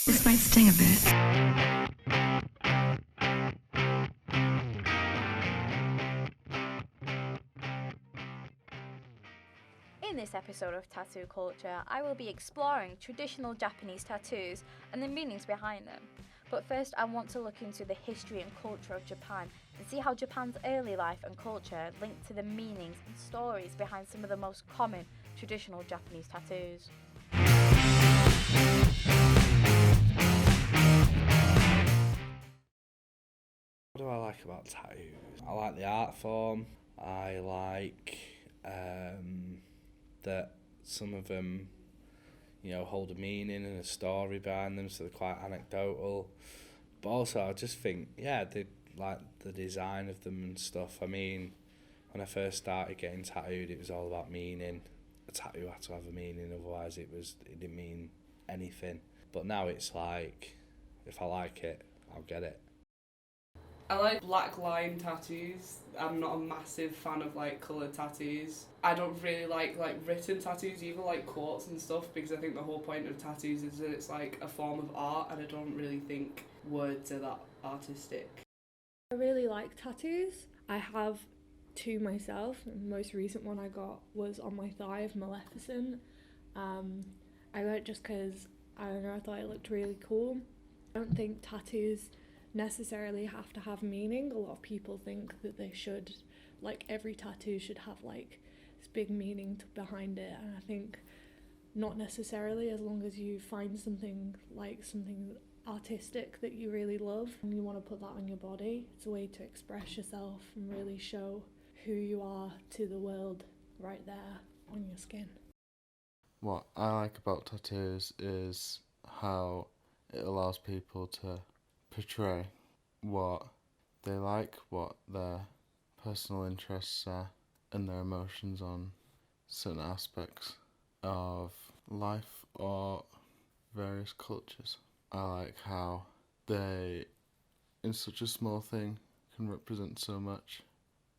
This might sting a bit. In this episode of Tattoo Culture, I will be exploring traditional Japanese tattoos and the meanings behind them. But first, I want to look into the history and culture of Japan and see how Japan's early life and culture link to the meanings and stories behind some of the most common traditional Japanese tattoos. What do I like about tattoos? I like the art form. I like that some of them, hold a meaning and a story behind them, so they're quite anecdotal. But also, I just think, they like the design of them and stuff. I mean, when I first started getting tattooed, it was all about meaning. A tattoo had to have a meaning, otherwise it didn't mean anything. But now it's like, if I like it, I'll get it. I like black line tattoos. I'm not a massive fan of coloured tattoos. I don't really like written tattoos either, like quotes and stuff, because I think the whole point of tattoos is that it's like a form of art, and I don't really think words are that artistic. I really like tattoos. I have two myself. The most recent one I got was on my thigh of Maleficent. I got it just because, I don't know, I thought it looked really cool. I don't think tattoos necessarily have to have meaning. A lot of people think that they should, every tattoo should have this big meaning behind it, and I think not necessarily, as long as you find something artistic that you really love and you want to put that on your body. It's a way to express yourself and really show who you are to the world right there on your skin. What I like about tattoos is how it allows people to portray what they like, what their personal interests are, and their emotions on certain aspects of life or various cultures. I like how they, in such a small thing, can represent so much,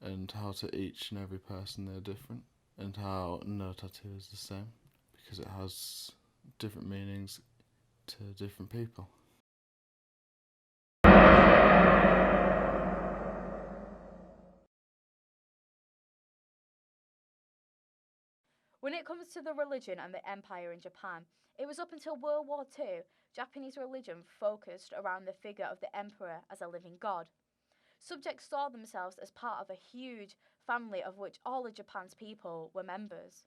and how to each and every person they're different, and how no tattoo is the same, because it has different meanings to different people. When it comes to the religion and the empire in Japan, it was up until World War II, Japanese religion focused around the figure of the emperor as a living god. Subjects saw themselves as part of a huge family of which all of Japan's people were members.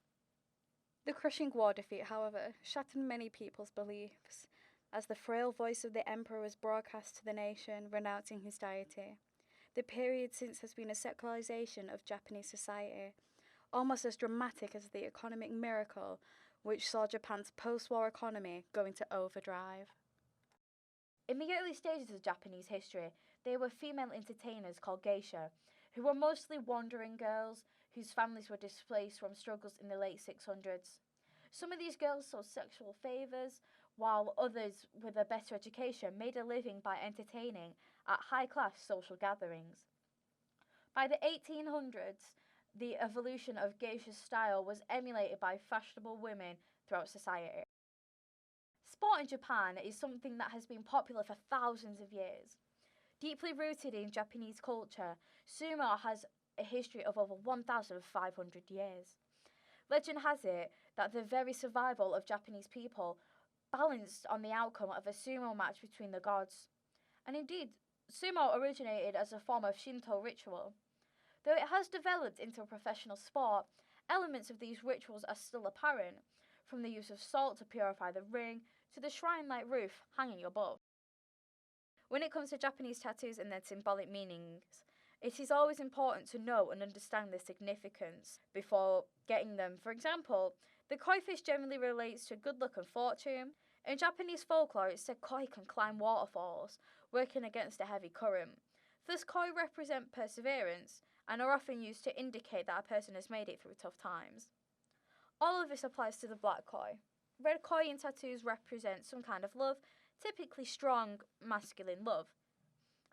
The crushing war defeat, however, shattered many people's beliefs, as the frail voice of the emperor was broadcast to the nation, renouncing his deity. The period since has been a secularization of Japanese society, almost as dramatic as the economic miracle which saw Japan's post-war economy go into overdrive. In the early stages of Japanese history, there were female entertainers called geisha, who were mostly wandering girls whose families were displaced from struggles in the late 600s. Some of these girls sought sexual favours, while others with a better education made a living by entertaining at high-class social gatherings. By the 1800s, the evolution of geisha style was emulated by fashionable women throughout society. Sport in Japan is something that has been popular for thousands of years. Deeply rooted in Japanese culture, sumo has a history of over 1,500 years. Legend has it that the very survival of Japanese people balanced on the outcome of a sumo match between the gods. And indeed, sumo originated as a form of Shinto ritual. Though it has developed into a professional sport, elements of these rituals are still apparent, from the use of salt to purify the ring to the shrine-like roof hanging above. When it comes to Japanese tattoos and their symbolic meanings, it is always important to know and understand their significance before getting them. For example, the koi fish generally relates to good luck and fortune. In Japanese folklore, it's said koi can climb waterfalls, working against a heavy current. Thus, koi represent perseverance and are often used to indicate that a person has made it through tough times. All of this applies to the black koi. Red koi in tattoos represent some kind of love, typically strong masculine love.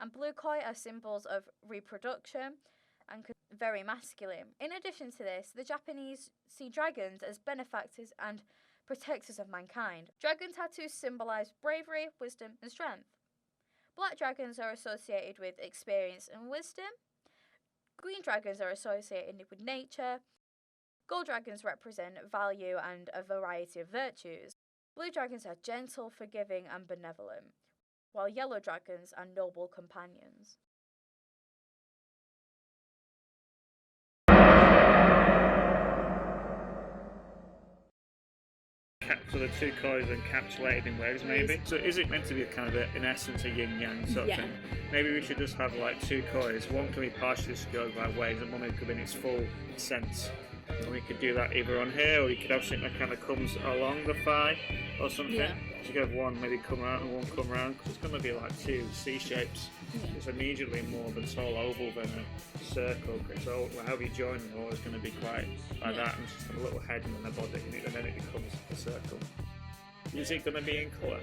And blue koi are symbols of reproduction and very masculine. In addition to this, the Japanese see dragons as benefactors and protectors of mankind. Dragon tattoos symbolize bravery, wisdom, and strength. Black dragons are associated with experience and wisdom. Green dragons are associated with nature. Gold dragons represent value and a variety of virtues. Blue dragons are gentle, forgiving, and benevolent, while yellow dragons are noble companions. So the two colours are encapsulated in waves, maybe. So is it meant to be kind of in essence, a yin-yang sort of thing? Maybe we should just have like two colours. One can be partially obscured by waves, and one could be in its full sense. And we could do that either on here, or you could have something that kind of comes along the thigh, or something. Yeah. So you could have one maybe come out and one come around, because it's going to be like two C shapes. Yeah. It's immediately more of a tall oval than a circle. So however you join them all is going to be quite like that, and just a little head and then a body in it, and then it becomes a circle. Is it going to be in colour?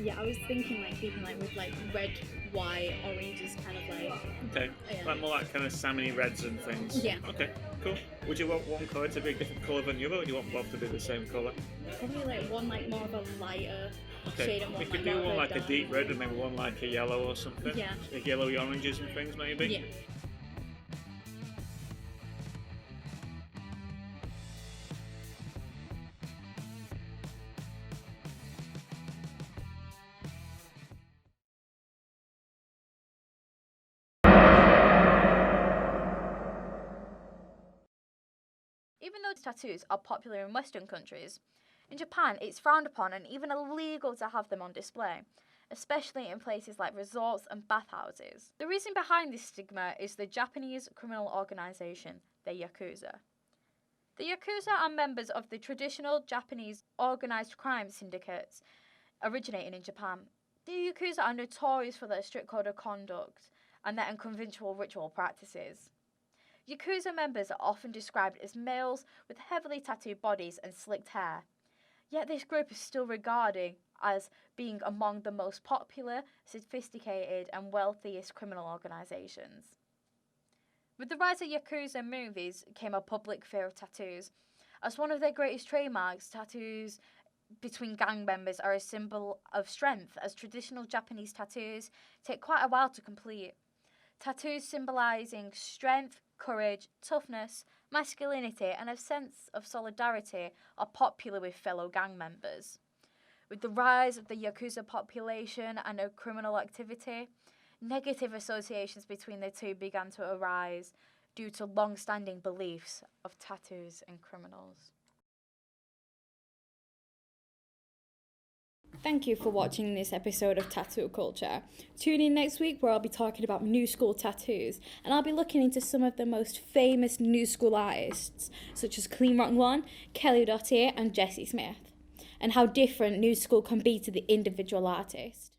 Yeah, I was thinking like keeping like with like red, white, oranges, kind of like. Okay, like more like kind of salmony reds and things. Yeah. Okay, cool. Would you want one colour to be a different colour than the other, or do you want both to be the same colour? Probably like one like more of a lighter shade and one we could like do one like dark. a deep red and maybe one like a yellow or something. Yeah. Like yellowy oranges and things maybe. Yeah. Even though tattoos are popular in Western countries, in Japan it's frowned upon and even illegal to have them on display, especially in places like resorts and bathhouses. The reason behind this stigma is the Japanese criminal organization, the Yakuza. The Yakuza are members of the traditional Japanese organized crime syndicates originating in Japan. The Yakuza are notorious for their strict code of conduct and their unconventional ritual practices. Yakuza members are often described as males with heavily tattooed bodies and slicked hair. Yet this group is still regarded as being among the most popular, sophisticated and wealthiest criminal organizations. With the rise of Yakuza movies came a public fear of tattoos. As one of their greatest trademarks, tattoos between gang members are a symbol of strength, as traditional Japanese tattoos take quite a while to complete. Tattoos symbolizing strength, courage, toughness, masculinity and a sense of solidarity are popular with fellow gang members. With the rise of the Yakuza population and of criminal activity, negative associations between the two began to arise due to long-standing beliefs of tattoos and criminals. Thank you for watching this episode of Tattoo Culture. Tune in next week where I'll be talking about new school tattoos, and I'll be looking into some of the most famous new school artists, such as Clean Rock One, Kelly Dottier and Jessie Smith, and how different new school can be to the individual artist.